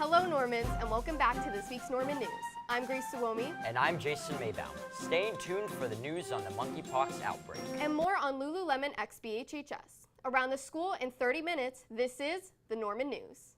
Hello Normans, and welcome back to this week's Norman News. I'm Grace Suomi. And I'm Jason Maybaum. Stay tuned for the news on the monkeypox outbreak. And more on Lululemon x BHHS. Around the school in 30 minutes, this is the Norman News.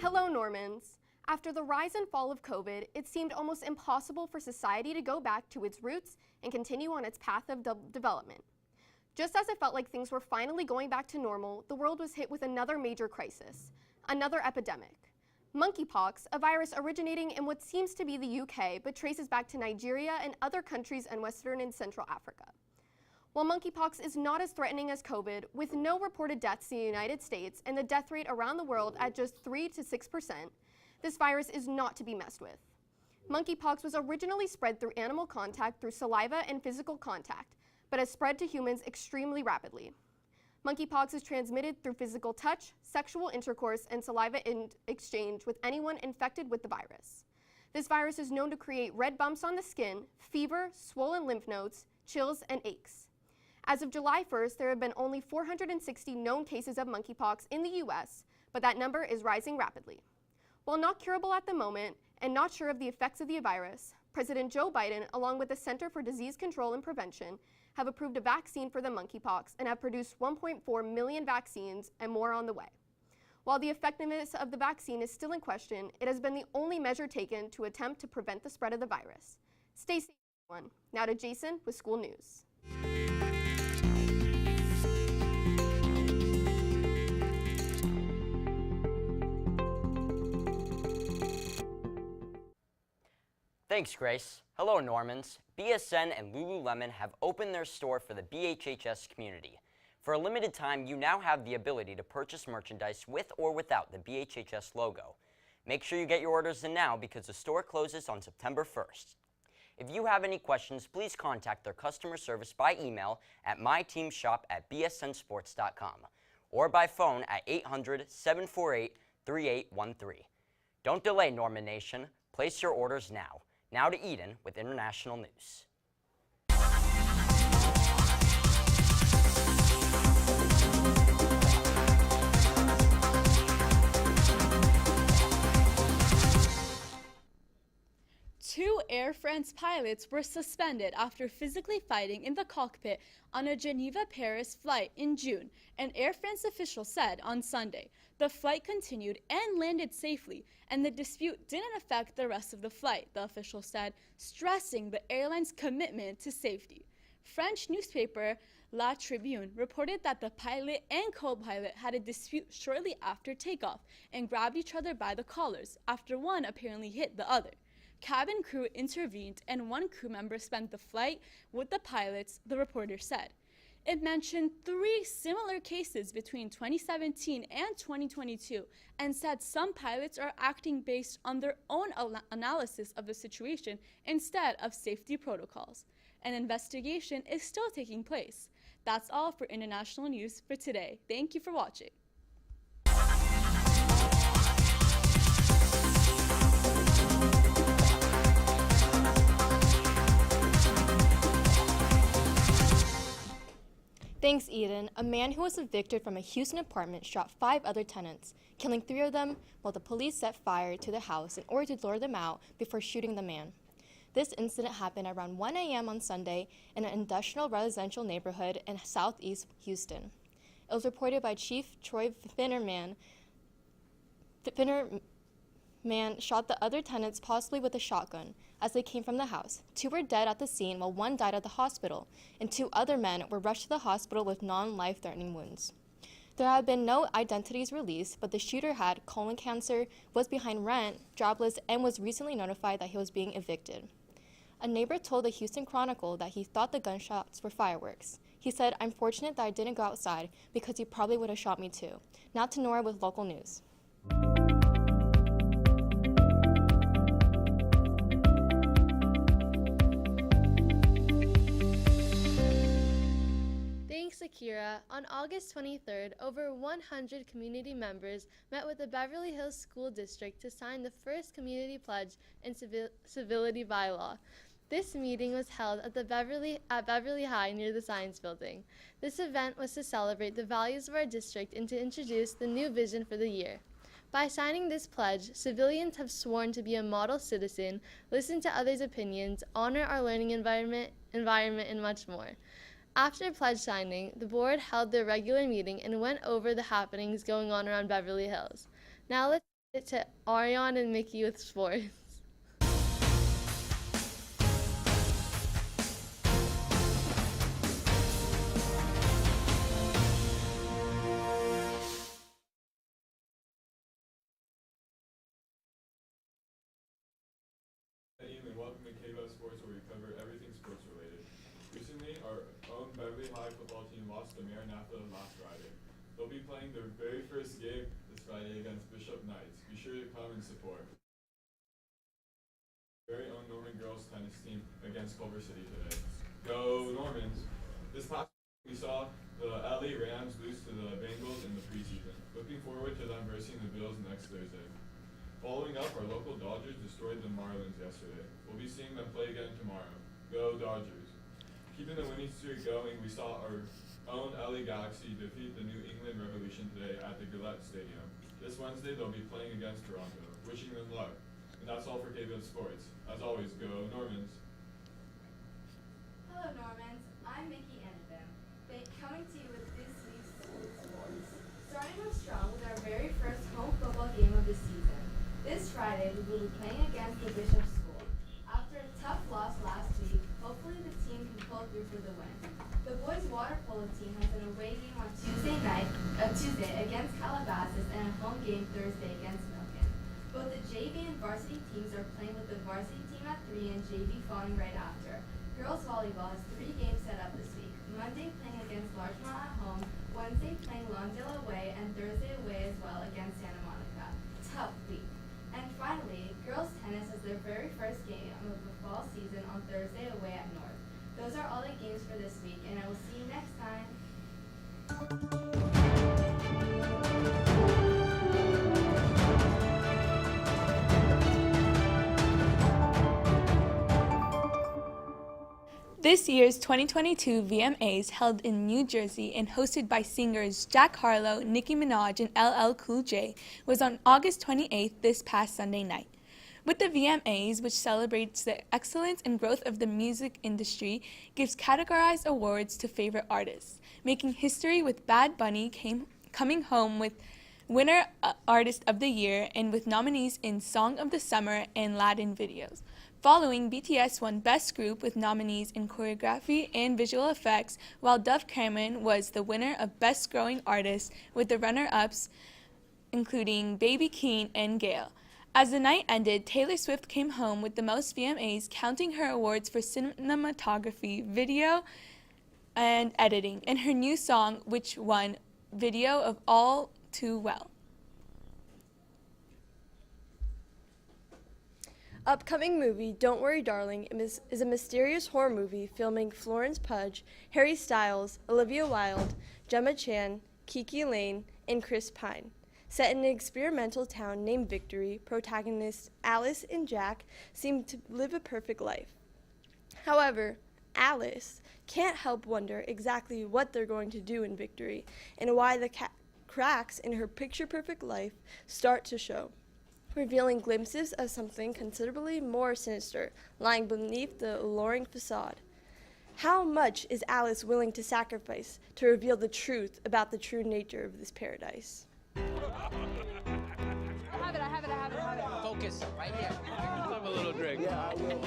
Hello Normans. After the rise and fall of COVID, it seemed almost impossible for society to go back to its roots and continue on its path of development. Just as it felt like things were finally going back to normal, the world was hit with another major crisis, another epidemic. Monkeypox, a virus originating in what seems to be the UK but traces back to Nigeria and other countries in Western and Central Africa. While monkeypox is not as threatening as COVID, with no reported deaths in the United States and the death rate around the world at just 3 to 6%, this virus is not to be messed with. Monkeypox was originally spread through animal contact through saliva and physical contact, but has spread to humans extremely rapidly. Monkeypox is transmitted through physical touch, sexual intercourse, and saliva exchange with anyone infected with the virus. This virus is known to create red bumps on the skin, fever, swollen lymph nodes, chills, and aches. As of July 1st, there have been only 460 known cases of monkeypox in the US, but that number is rising rapidly. While not curable at the moment and not sure of the effects of the virus, President Joe Biden, along with the Center for Disease Control and Prevention, have approved a vaccine for the monkeypox and have produced 1.4 million vaccines and more on the way. While the effectiveness of the vaccine is still in question, it has been the only measure taken to attempt to prevent the spread of the virus. Stay safe, everyone. Now to Jason with school news. Thanks, Grace. Hello, Normans. BSN and Lululemon have opened their store for the BHHS community. For a limited time, you now have the ability to purchase merchandise with or without the BHHS logo. Make sure you get your orders in now because the store closes on September 1st. If you have any questions, please contact their customer service by email at myteamshop@bsnsports.com or by phone at 800-748-3813. Don't delay, Norman Nation. Place your orders now. Now to Eden with international news. Two Air France pilots were suspended after physically fighting in the cockpit on a Geneva-Paris flight in June, an Air France official said on Sunday. The flight continued and landed safely, and the dispute didn't affect the rest of the flight, the official said, stressing the airline's commitment to safety. French newspaper La Tribune reported that the pilot and co-pilot had a dispute shortly after takeoff and grabbed each other by the collars after one apparently hit the other. Cabin crew intervened and one crew member spent the flight with the pilots, the reporter said. It mentioned 3 similar cases between 2017 and 2022 and said some pilots are acting based on their own analysis of the situation instead of safety protocols. An investigation is still taking place. That's all for international news for today. Thank you for watching. Thanks, Eden. A man who was evicted from a Houston apartment shot 5 other tenants, killing 3 of them while the police set fire to the house in order to lure them out before shooting the man. This incident happened around 1 a.m. on Sunday in an industrial residential neighborhood in southeast Houston. It was reported by Chief Troy Finnerman shot the other tenants possibly with a shotgun as they came from the house. 2 were dead at the scene while 1 died at the hospital, and 2 other men were rushed to the hospital with non-life-threatening wounds. There have been no identities released, but the shooter had colon cancer, was behind rent, jobless, and was recently notified that he was being evicted. A neighbor told the Houston Chronicle that he thought the gunshots were fireworks. He said, "I'm fortunate that I didn't go outside because he probably would have shot me too." Now to Nora with local news. Thanks, Akira. On August 23rd, over 100 community members met with the Beverly Hills School District to sign the first community pledge and civility bylaw. This meeting was held at Beverly High near the Science Building. This event was to celebrate the values of our district and to introduce the new vision for the year. By signing this pledge, civilians have sworn to be a model citizen, listen to others' opinions, honor our learning environment, and much more. After pledge signing, the board held their regular meeting and went over the happenings going on around Beverly Hills. Now let's get to Ariane and Mickey with sports. Good evening, welcome to KBEV Sports, where we cover everything sports related. Recently, our own Beverly High football team lost to Maranatha last Friday. They'll be playing their very first game this Friday against Bishop Knights. Be sure to come and support. Very own Norman girls tennis team against Culver City today. Go Normans! This past week we saw the LA Rams lose to the Bengals in the preseason. Looking forward to them versing the Bills next Thursday. Following up, our local Dodgers destroyed the Marlins yesterday. We'll be seeing them play again tomorrow. Go Dodgers! Keeping the winning streak going, we saw our own LA Galaxy defeat the New England Revolution today at the Gillette Stadium. This Wednesday, they'll be playing against Toronto. Wishing them luck. And that's all for KBEV Sports. As always, go Normans! Hello Normans, I'm Mickey Annabam, coming to you with this week's school sports. Starting off strong with our very first home football game of the season. This Friday, we will be playing against the Bishop School. After a tough loss last week, hopefully the team can pull through for the win. The boys' water polo team has an away game on Tuesday against Calabasas and a home game Thursday against Milken. Both the JV and varsity teams are playing with the varsity team at 3 and JV following right after. Girls volleyball has 3 games set up this week. Monday playing against Larchmont at home, Wednesday playing Lawndale away, and Thursday away as well against Santa Monica. Tough week. And finally, girls tennis has their very first game of the fall season on Thursday away at North. Those are all the games for this week, and I will see you next time. This year's 2022 VMAs, held in New Jersey and hosted by singers Jack Harlow, Nicki Minaj, and LL Cool J, was on August 28th this past Sunday night. With the VMAs, which celebrates the excellence and growth of the music industry, gives categorized awards to favorite artists, making history with Bad Bunny coming home with Winner Artist of the Year and with nominees in Song of the Summer and Latin videos. Following, BTS won Best Group with nominees in Choreography and Visual Effects, while Dove Cameron was the winner of Best Growing Artist with the runner-ups including Baby Keem and Gale. As the night ended, Taylor Swift came home with the most VMAs, counting her awards for cinematography, video, and editing, and her new song, which won Video of All Too Well. Upcoming movie Don't Worry Darling is a mysterious horror movie filming Florence Pugh, Harry Styles, Olivia Wilde, Gemma Chan, Kiki Lane, and Chris Pine. Set in an experimental town named Victory, protagonists Alice and Jack seem to live a perfect life. However, Alice can't help wonder exactly what they're going to do in Victory and why the cracks in her picture-perfect life start to show, revealing glimpses of something considerably more sinister lying beneath the alluring facade. How much is Alice willing to sacrifice to reveal the truth about the true nature of this paradise? I have it. Focus, right here. Have a little drink. Yeah, I will.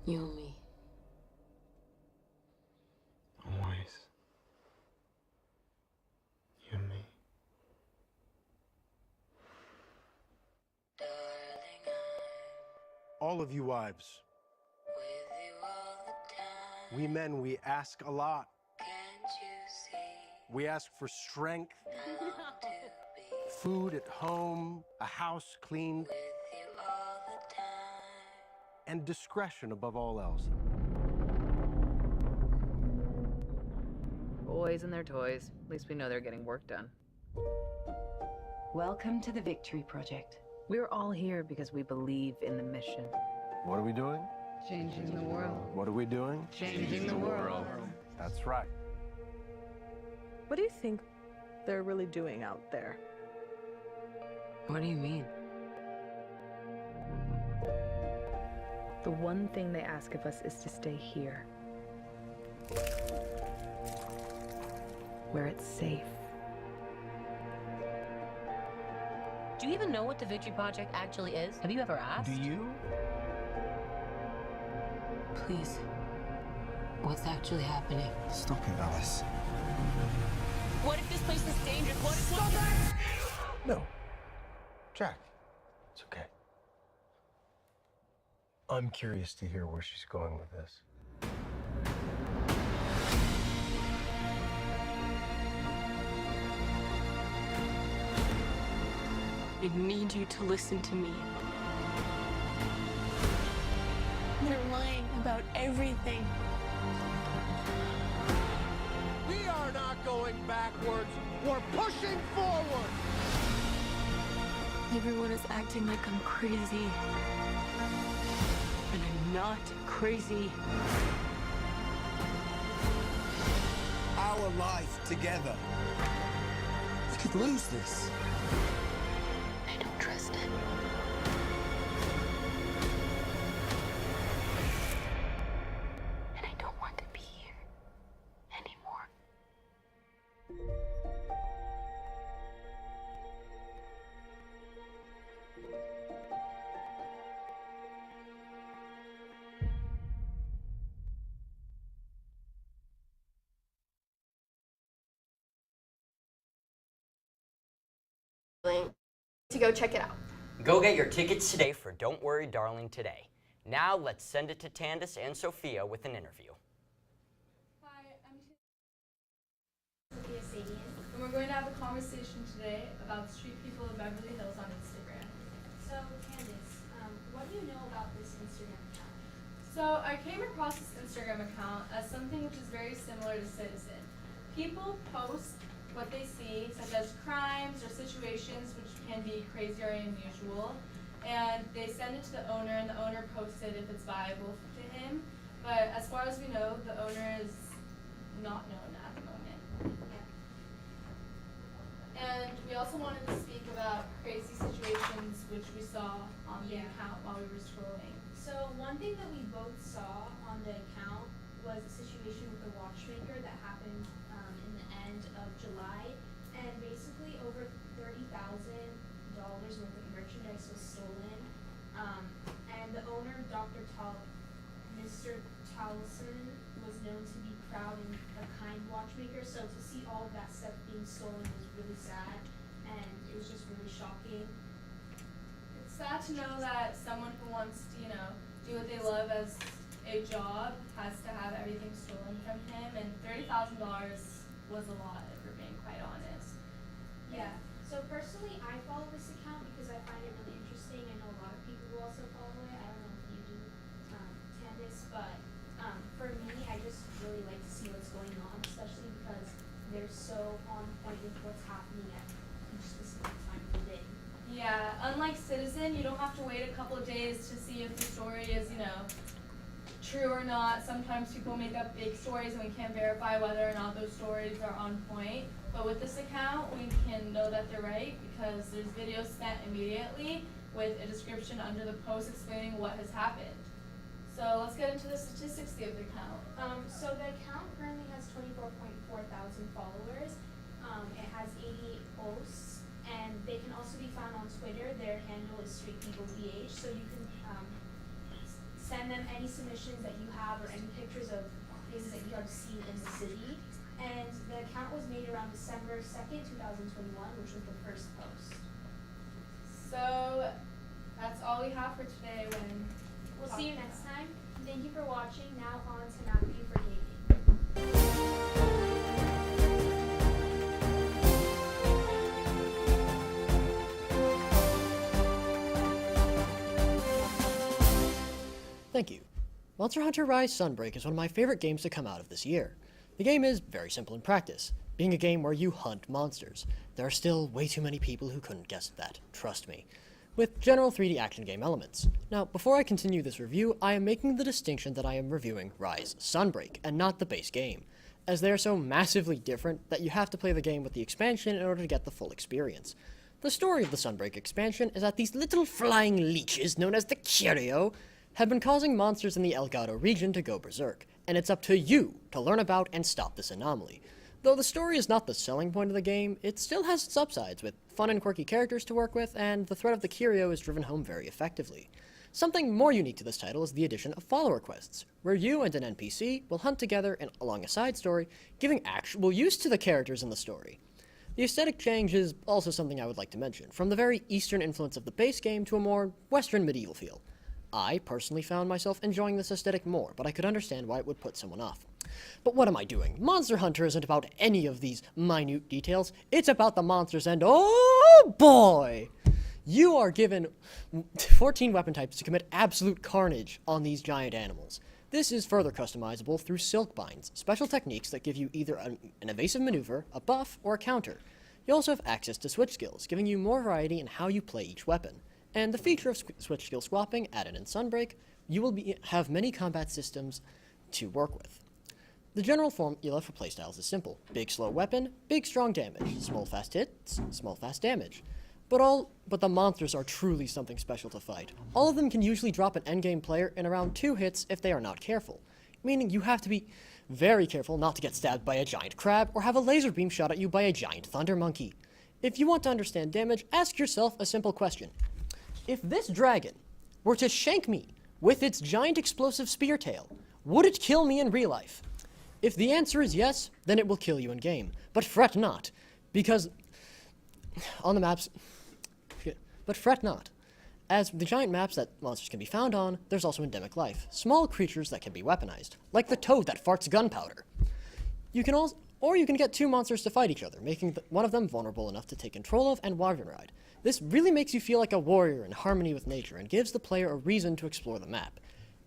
You and me. Always. You and me. All of you wives. We men, we ask a lot. We ask for strength, food at home, a house cleaned, and discretion above all else. Boys and their toys. At least we know they're getting work done. Welcome to the Victory Project. We're all here because we believe in the mission. What are we doing? Changing the world. What are we doing? Changing the world. That's right. What do you think they're really doing out there? What do you mean? The one thing they ask of us is to stay here. Where it's safe. Do you even know what the Victory Project actually is? Have you ever asked? Do you? Please. What's actually happening? Stop it, Alice. What if this place is dangerous? What if... No. Jack, it's okay. I'm curious to hear where she's going with this. I need you to listen to me. They're lying about everything. We are not going backwards. We're pushing forward. Everyone is acting like I'm crazy. And I'm not crazy. Our life together. We could lose this. I don't trust him. And I don't want to be here anymore. To go check it out. Go get your tickets today for Don't Worry Darling Today. Now let's send it to Tandis and Sophia with an interview. Hi, I'm Sophia Sadian, and we're going to have a conversation today about street people of Beverly Hills on Instagram. So, Candace, what do you know about this Instagram account? So, I came across this Instagram account as something which is very similar to Citizen. People post what they see, such as crimes or situations which can be crazy or unusual, and they send it to the owner, and the owner posts it if it's viable to him. But as far as we know, the owner is not known at the moment. And we also wanted to speak about crazy situations which we saw on the account while we were scrolling. So, one thing that we both saw on the account was a situation with the watchmaker that happened in the end of July, and basically over $30,000 worth of merchandise was stolen. And the owner, Mr. Towson, was known to be proud and a kind watchmaker. So to see all of that stuff being stolen was really sad, and it was just really shocking. It's sad to know that someone who wants to, do what they love as a job has to have everything stolen from him, and $30,000 was a lot, if we're being quite honest. Yeah. So personally, I follow this account because I find it really interesting. I know a lot of people who also follow it. I don't know if you do, Candace, but for me, I just really like to see what's going on, especially because they're so on point with what's happening at each specific time of the day. Yeah, unlike Citizen, you don't have to wait a couple of days to see if the story is, true or not. Sometimes people make up fake stories and we can't verify whether or not those stories are on point. But with this account, we can know that they're right because there's videos sent immediately with a description under the post explaining what has happened. So let's get into the statistics of the account. So the account currently has 24.4 thousand followers. It has 88 posts, and they can also be found on Twitter. Their handle is StreetPeopleBH, so you can send them any submissions that you have or any pictures of places that you have seen in the city. And the account was made around December 2nd, 2021, which was the first post. So that's all we have for today. We'll see you next time. Thank you for watching. Now on to Matthew for gaming. Thank you. Monster Hunter Rise Sunbreak is one of my favorite games to come out of this year. The game is very simple in practice, being a game where you hunt monsters. There are still way too many people who couldn't guess that, trust me. With general 3D action game elements. Now, before I continue this review, I am making the distinction that I am reviewing Rise Sunbreak, and not the base game, as they are so massively different that you have to play the game with the expansion in order to get the full experience. The story of the Sunbreak expansion is that these little flying leeches, known as the Carey, have been causing monsters in the Elgato region to go berserk, and it's up to you to learn about and stop this anomaly. Though the story is not the selling point of the game, it still has its upsides, with fun and quirky characters to work with, and the threat of the Carey is driven home very effectively. Something more unique to this title is the addition of follower quests, where you and an NPC will hunt together along a side story, giving actual use to the characters in the story. The aesthetic change is also something I would like to mention, from the very Eastern influence of the base game to a more Western medieval feel. I personally found myself enjoying this aesthetic more, but I could understand why it would put someone off. But what am I doing? Monster Hunter isn't about any of these minute details. It's about the monsters, and oh boy! You are given 14 weapon types to commit absolute carnage on these giant animals. This is further customizable through silk binds, special techniques that give you either an evasive maneuver, a buff, or a counter. You also have access to switch skills, giving you more variety in how you play each weapon. And the feature of switch skill swapping added in Sunbreak, you will have many combat systems to work with. The general formula for playstyles is simple. Big slow weapon, big strong damage, small fast hits, small fast damage. But the monsters are truly something special to fight. All of them can usually drop an endgame player in around 2 hits if they are not careful, meaning you have to be very careful not to get stabbed by a giant crab or have a laser beam shot at you by a giant thunder monkey. If you want to understand damage, ask yourself a simple question. If this dragon were to shank me with its giant explosive spear tail, would it kill me in real life? If the answer is yes, then it will kill you in game. But fret not, because on the maps, but fret not. As the giant maps that monsters can be found on, there's also endemic life, small creatures that can be weaponized, like the toad that farts gunpowder. You can get 2 monsters to fight each other, making one of them vulnerable enough to take control of and wyvern ride. This really makes you feel like a warrior in harmony with nature and gives the player a reason to explore the map.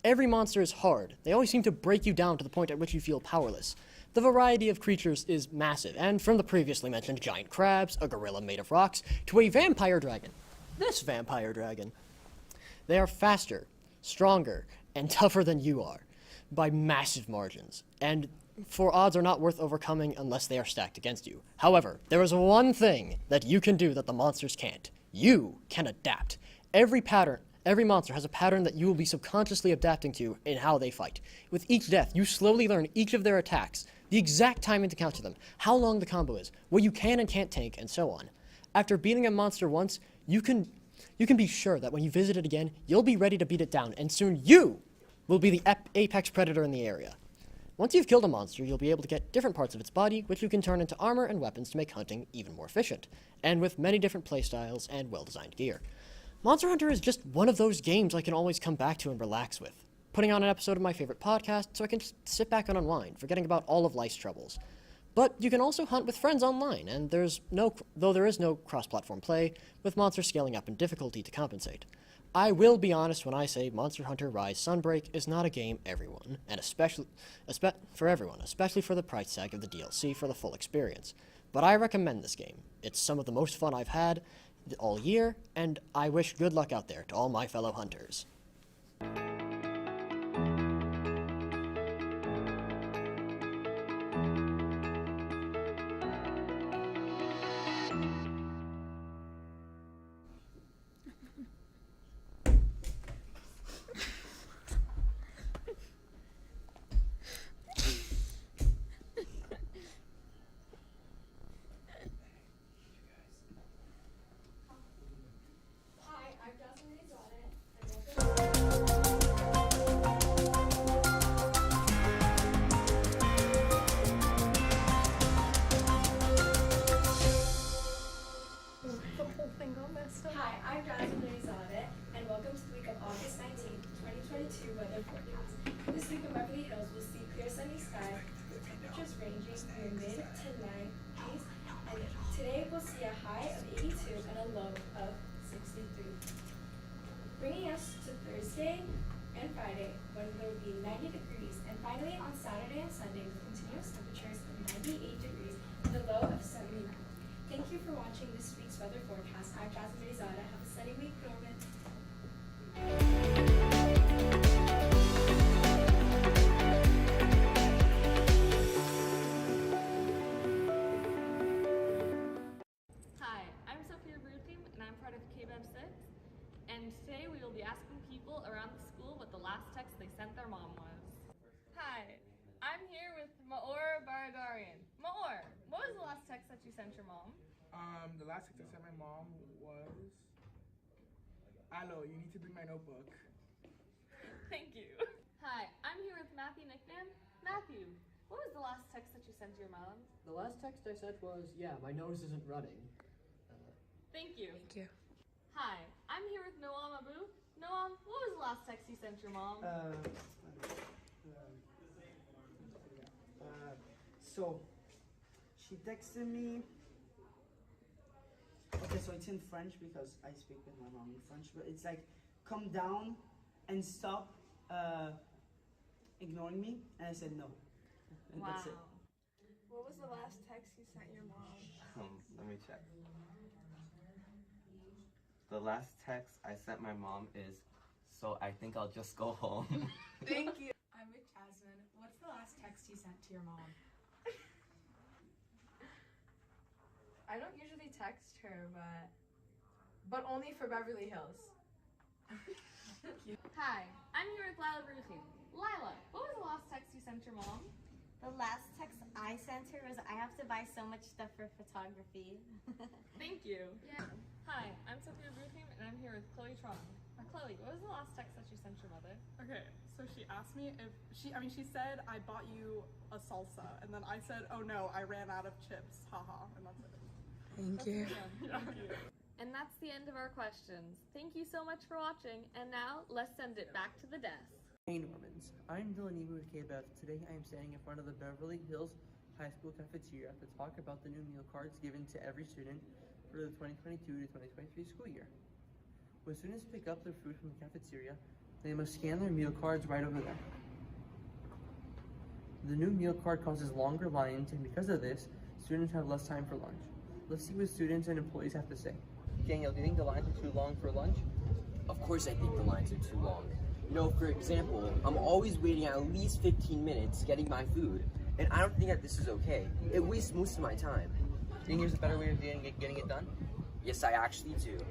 Every monster is hard. They always seem to break you down to the point at which you feel powerless. The variety of creatures is massive, and from the previously mentioned giant crabs, a gorilla made of rocks, to a vampire dragon. This vampire dragon. They are faster, stronger, and tougher than you are, by massive margins, and for odds are not worth overcoming unless they are stacked against you. However, there is one thing that you can do that the monsters can't. You can adapt. Every monster has a pattern that you will be subconsciously adapting to in how they fight. With each death, you slowly learn each of their attacks, the exact timing to counter them, how long the combo is, what you can and can't tank, and so on. After beating a monster once, you can be sure that when you visit it again, you'll be ready to beat it down, and soon you will be the apex predator in the area. Once you've killed a monster, you'll be able to get different parts of its body, which you can turn into armor and weapons to make hunting even more efficient, and with many different playstyles and well-designed gear. Monster Hunter is just one of those games I can always come back to and relax with, putting on an episode of my favorite podcast so I can just sit back and unwind, forgetting about all of life's troubles. But you can also hunt with friends online, and there is no cross-platform play, with monsters scaling up in difficulty to compensate. I will be honest when I say Monster Hunter Rise Sunbreak is not a game especially for the price tag of the DLC for the full experience. But I recommend this game. It's some of the most fun I've had all year, and I wish good luck out there to all my fellow hunters. Hi, I'm Jasmine Louisade, and welcome to the week of August 19th, 2022 weather forecast. This week in Beverly Hills, we'll see clear sunny skies with temperatures ranging from the mid to 90s, and today we'll see a high of 82 and a low of 63. Bringing us to Thursday and Friday, when there will be 90 degrees, and finally on Saturday and Sunday with continuous temperature Jasmine Rizada. Have a sunny week, Norman. Hi, I'm Sophia Bruthim, and I'm part of KBEV 6. And today we will be asking people around the school what the last text they sent their mom was. Hi, I'm here with Maor Baradarian. Maor, what was the last text that you sent your mom? The last text I sent my mom was, "Allo, you need to bring my notebook." Thank you. Hi, I'm here with Matthew Nicknam. Matthew, what was the last text that you sent to your mom? The last text I sent was, yeah, my nose isn't running. Thank you. Thank you. Hi, I'm here with Noam Abu. Noam, what was the last text you sent your mom? So she texted me. Okay, so it's in French because I speak with my mom in French, but it's like, "Come down and stop ignoring me," and I said no. And that's it. What was the last text you sent your mom? Let me check. The last text I sent my mom is, "So I think I'll just go home." Thank you. I'm with Jasmine. What's the last text you sent to your mom? I don't usually text her, but only for Beverly Hills. Hi, I'm here with Lila Bruthim. Lila, what was the last text you sent your mom? The last text I sent her was, "I have to buy so much stuff for photography." Thank you. Yeah. Hi, I'm Sophia Bruthim, and I'm here with Chloe Trong. Chloe, what was the last text that you sent your mother? Okay, so she asked me if she said, "I bought you a salsa," and then I said, "Oh no, I ran out of chips, haha," and that's it. Thank you. Thank you. And that's the end of our questions. Thank you so much for watching, and now let's send it back to the desk. Hey Normans, I'm Dylan Eby with KBEV. Today I am standing in front of the Beverly Hills High School cafeteria to talk about the new meal cards given to every student for the 2022 to 2023 school year. When students pick up their food from the cafeteria, they must scan their meal cards right over there. The new meal card causes longer lines, and because of this, students have less time for lunch. Let's see what students and employees have to say. Daniel, do you think the lines are too long for lunch? Of course I think the lines are too long. You know, for example, I'm always waiting at least 15 minutes getting my food, and I don't think that this is okay. It wastes most of my time. Do you think there's a better way of getting it done? Yes, I actually do.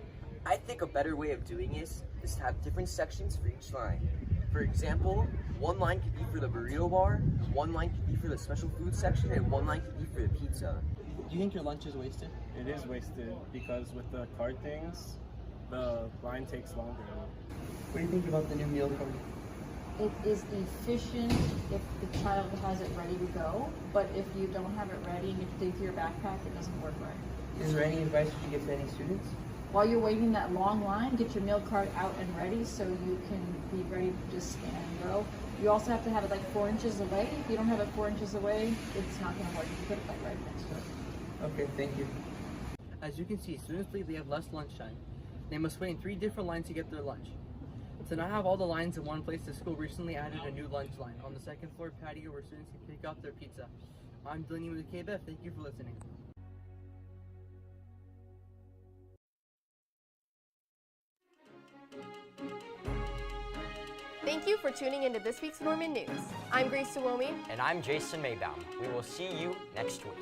I think a better way of doing this is to have different sections for each line. For example, one line could be for the burrito bar, one line could be for the special food section, and one line could be for the pizza. Do you think your lunch is wasted? It is wasted because with the card things, the line takes longer. What do you think about the new meal card? It is efficient if the child has it ready to go, but if you don't have it ready and you dig through your backpack, it doesn't work right. Is there any advice you give to any students? While you're waiting that long line, get your meal card out and ready so you can be ready to just scan and go. You also have to have it like 4 inches away. If you don't have it 4 inches away, it's not going to work. You put it like right next to it. Okay, thank you. As you can see, students believe they have less lunchtime. They must wait in 3 different lines to get their lunch. To not have all the lines in one place, the school recently added a new lunch line on the second floor patio where students can pick up their pizza. I'm Dylan with KBEV. Thank you for listening. Thank you for tuning into this week's Norman News. I'm Grace Suomi. And I'm Jason Maybaum. We will see you next week.